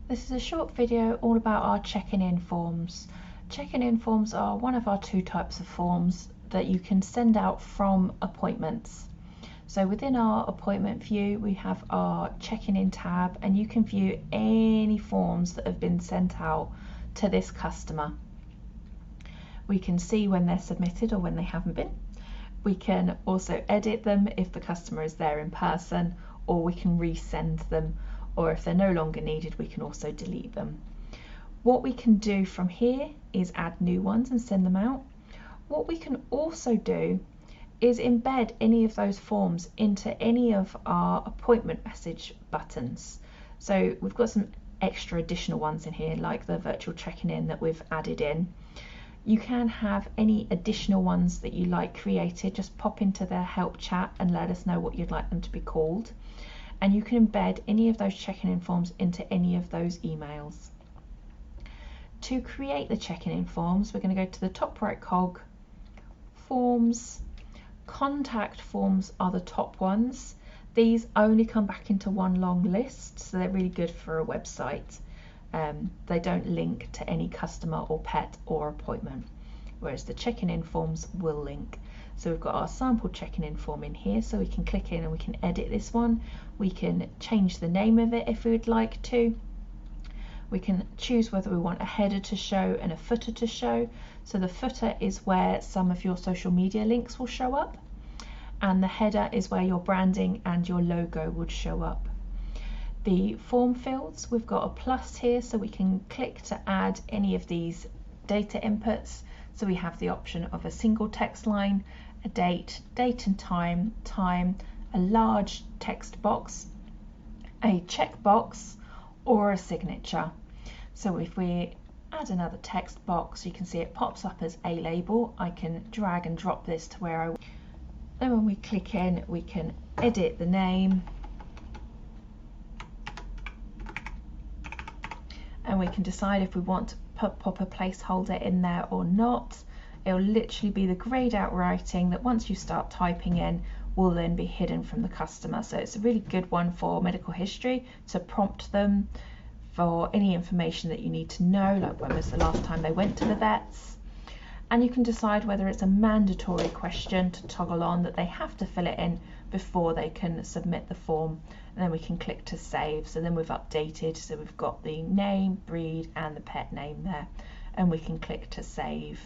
This is a short video all about our checking in forms. Checking in forms are one of our two types of forms that you can send out from appointments. So within our appointment view, we have our checking in tab, and you can view any forms that have been sent out to this customer. We can see when they're submitted or when they haven't been. We can also edit them if the customer is there in person, or we can resend them, or if they're no longer needed, we can also delete them. What we can do from here is add new ones and send them out. What we can also do is embed any of those forms into any of our appointment message buttons. So we've got some extra additional ones in here, like the virtual checking in that we've added in. You can have any additional ones that you like created, just pop into their help chat and let us know what you'd like them to be called. And you can embed any of those checking in forms into any of those emails. To create the checking in forms, we're going to go to the top right cog, forms. Contact forms are the top ones. These only come back into one long list, so they're really good for a website. They don't link to any customer or pet or appointment, whereas the checking in forms will link. So we've got our sample checking in form in here, so we can click in and we can edit this one. We can change the name of it if we would like to. We can choose whether we want a header to show and a footer to show. So the footer is where some of your social media links will show up, and the header is where your branding and your logo would show up. The form fields, we've got a plus here, so we can click to add any of these data inputs. So we have the option of a single text line, a date and time, a large text box, a checkbox, or a signature. So if we add another text box, you can see it pops up as a label. I can drag and drop this to where I want. Then when we click in, we can edit the name, and we can decide if we want to pop a placeholder in there or not. It'll literally be the grayed out writing that once you start typing in will then be hidden from the customer. So it's a really good one for medical history, to prompt them for any information that you need to know, like when was the last time they went to the vets. And you can decide whether it's a mandatory question to toggle on, that they have to fill it in before they can submit the form, and then we can click to save. So then we've updated, so we've got the name, breed and the pet name there, and we can click to save.